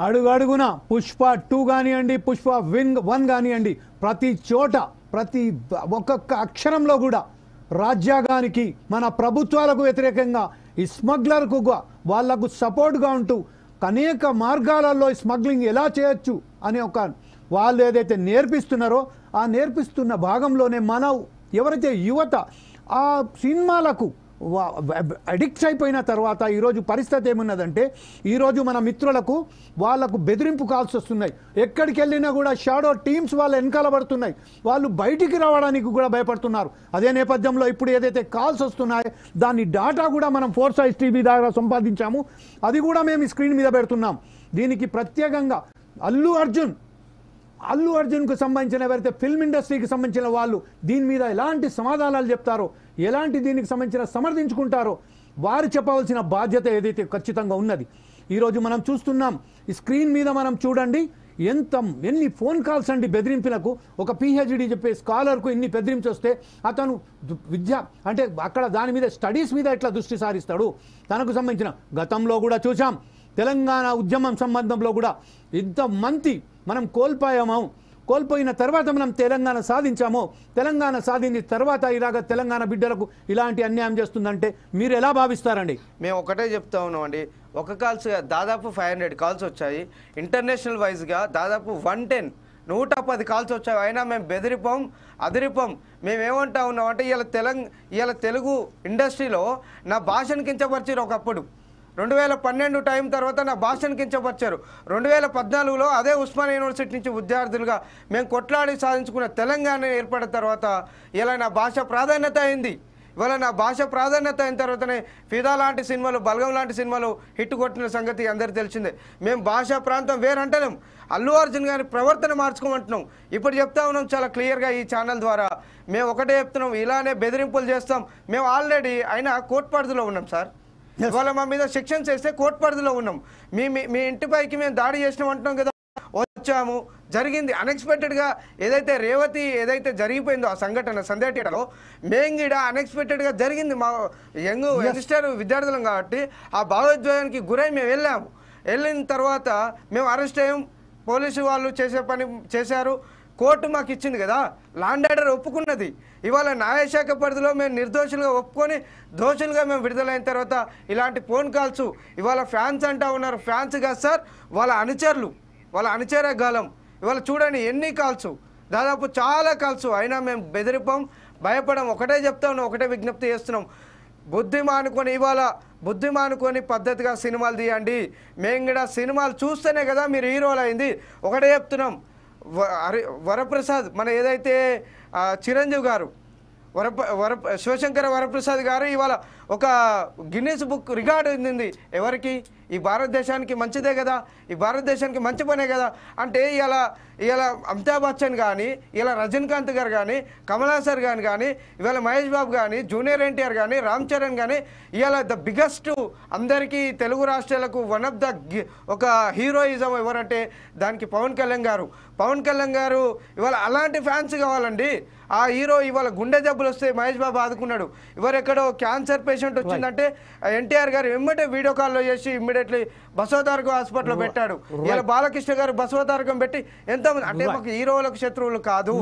అడుగడుగున పుష్ప 2 కానివ్వండి, పుష్ప 1 కానివ్వండి, ప్రతి చోట ప్రతి ఒక్కొక్క అక్షరంలో కూడా రాజ్యాంగానికి మన ప్రభుత్వాలకు వ్యతిరేకంగా ఈ స్మగ్లర్కు వాళ్లకు సపోర్ట్గా ఉంటూ అనేక మార్గాలలో స్మగ్లింగ్ ఎలా చేయొచ్చు అనే ఒక వాళ్ళు ఏదైతే నేర్పిస్తున్నారో ఆ నేర్పిస్తున్న భాగంలోనే మన ఎవరైతే యువత ఆ సినిమాలకు అడిక్ట్స్ అయిపోయిన తర్వాత ఈరోజు పరిస్థితి ఏమున్నదంటే ఈరోజు మన మిత్రులకు వాళ్ళకు బెదిరింపు కాల్స్ వస్తున్నాయి. ఎక్కడికి వెళ్ళినా కూడా షాడో టీమ్స్ వాళ్ళు వెనకాల పడుతున్నాయి. వాళ్ళు బయటికి రావడానికి కూడా భయపడుతున్నారు. అదే నేపథ్యంలో ఇప్పుడు ఏదైతే కాల్స్ వస్తున్నాయో దాని డాటా కూడా మనం ఫోర్స్ ఐస్ టీవీ ద్వారా సంపాదించాము. అది కూడా మేము ఈ స్క్రీన్ మీద పెడుతున్నాం. దీనికి ప్రత్యేకంగా అల్లు అర్జున్కు సంబంధించిన ఎవరైతే ఫిల్మ్ ఇండస్ట్రీకి సంబంధించిన వాళ్ళు దీని మీద ఎలాంటి సమాధానాలు చెప్తారో, ఎలాంటి దీనికి సంబంధించిన సమర్థించుకుంటారో వారు చెప్పవలసిన బాధ్యత ఏదైతే ఖచ్చితంగా ఉన్నది. ఈరోజు మనం చూస్తున్నాం ఈ స్క్రీన్ మీద మనం చూడండి ఎన్ని ఫోన్ కాల్స్ అండి బెదిరింపులకు. ఒక పిహెచ్డి చెప్పే స్కాలర్కు ఎన్ని బెదిరించి వస్తే అతను విద్య అంటే అక్కడ దాని మీద స్టడీస్ మీద ఎట్లా దృష్టి సారిస్తాడు. తనకు సంబంధించిన గతంలో కూడా చూసాం తెలంగాణ ఉద్యమం సంబంధంలో కూడా ఇంతమంది మనం కోల్పోయిన తర్వాత మనం తెలంగాణ సాధించాము. తెలంగాణ సాధించిన తర్వాత ఇలాగ తెలంగాణ బిడ్డలకు ఇలాంటి అన్యాయం చేస్తుందంటే మీరు ఎలా భావిస్తారండి? మేము ఒకటే చెప్తా ఉన్నామండి. ఒక కాల్స్ దాదాపు 500 కాల్స్ వచ్చాయి. ఇంటర్నేషనల్ వైజ్గా దాదాపు 110 కాల్స్ వచ్చాయి. అయినా మేము అదిరిపోం. మేమేమంటా ఉన్నామంటే ఇవాళ తెలుగు ఇండస్ట్రీలో నా భాషను కించపరిచారు. ఒకప్పుడు 2012 టైం తర్వాత నా భాషను కించపరిచారు. 2014లో అదే ఉస్మానియా యూనివర్సిటీ నుంచి విద్యార్థులుగా మేము కొట్లాడి సాధించుకున్న తెలంగాణ ఏర్పడిన తర్వాత ఇలా నా భాష ప్రాధాన్యత అయింది. ఇవాళ నా భాష ప్రాధాన్యత అయిన తర్వాతనే ఫిదా లాంటి సినిమాలు, బలగం లాంటి సినిమాలు హిట్ కొట్టిన సంగతి అందరికీ తెలిసిందే. మేము భాషా ప్రాంతం వేరంటలేం, అల్లు అర్జున్ గారి ప్రవర్తన మార్చుకోమంటున్నాం. ఇప్పుడు చెప్తా ఉన్నాం చాలా క్లియర్గా ఈ ఛానల్ ద్వారా. మేము ఒకటే చెప్తున్నాం, ఇలానే బెదిరింపులు చేస్తాం. మేము ఆల్రెడీ అయినా కోర్టు పరిధిలో ఉన్నాం సార్. ఇవాళ మా మీద సెక్షన్స్ వేస్తే కోర్టు పరిధిలో ఉన్నాం. మీ ఇంటిపైకి మేము దాడి చేసినాం అంటున్నాం కదా, వచ్చాము, జరిగింది అన్ఎక్స్పెక్టెడ్గా. ఏదైతే రేవతి ఏదైతే జరిగిపోయిందో ఆ సంఘటన సందేటిలో మేంగిడ అన్ఎక్స్పెక్టెడ్గా జరిగింది. మా యంగ్స్టర్ విద్యార్థులం కాబట్టి ఆ భావోద్వేగానికి గురై మేము వెళ్ళిన తర్వాత మేము అరెస్ట్ అయ్యాం. పోలీసు వాళ్ళు చేసే పని చేశారు. కోర్టు మాకు ఇచ్చింది కదా, లాండ్ ఆర్డర్ ఒప్పుకున్నది. ఇవాళ న్యాయశాఖ పరిధిలో మేము నిర్దోషులుగా ఒప్పుకొని దోషులుగా మేము విడుదలైన తర్వాత ఇలాంటి ఫోన్ కాల్స్ ఇవాళ ఫ్యాన్స్ అంటా ఉన్నారు. ఫ్యాన్స్ కాదు సార్, వాళ్ళ అనుచర గాలం. ఇవాళ చూడండి ఎన్ని కాల్స్, దాదాపు చాలా కాల్స్. అయినా మేము భయపడం. ఒకటే చెప్తా ఉన్నాం, ఒకటే విజ్ఞప్తి చేస్తున్నాం. బుద్ధి మానుకొని పద్ధతిగా సినిమాలు తీయండి. మేము కూడా సినిమాలు చూస్తేనే కదా మీరు హీరోలు అయింది. ఒకటే చెప్తున్నాం, వరప్రసాద్ మన ఏదైతే చిరంజీవి గారు శివశంకర వరప్రసాద్ గారు ఇవాళ ఒక గిన్నీస్ బుక్ రికార్డు ఉంది. ఎవరికి? ఈ భారతదేశానికి మంచిదే కదా, ఈ భారతదేశానికి మంచి పనే కదా. అంటే ఇవాళ అమితాబ్ బచ్చన్ కానీ, ఇలా రజనీకాంత్ గారు కానీ, కమల్ హాసన్ గారు కానీ, ఇవాళ మహేష్ బాబు కానీ, జూనియర్ ఎన్టీఆర్ కానీ, రామ్ చరణ్ కానీ, ఇవాళ ద బిగ్గెస్ట్ అందరికీ తెలుగు రాష్ట్రాలకు వన్ ఆఫ్ ద ఒక హీరోయిజం ఎవరంటే దానికి పవన్ కళ్యాణ్ గారు ఇవాళ అలాంటి ఫ్యాన్స్ కావాలండి. ఆ హీరో ఇవాళ గుండె జబ్బులు వస్తే మహేష్ బాబు ఆదుకున్నాడు. ఎవరెక్కడో క్యాన్సర్ పేషెంట్ వచ్చిందంటే ఎన్టీఆర్ గారు వెంబడే వీడియో కాల్లో చేసి ఇమ్మీడియట్లీ బసవతారకం హాస్పిటల్లో పెట్టాడు. ఇలా బాలకృష్ణ గారు బసవతారకం పెట్టి ఎంతమంది అంటే మాకు హీరోలకు శత్రువులు కాదు.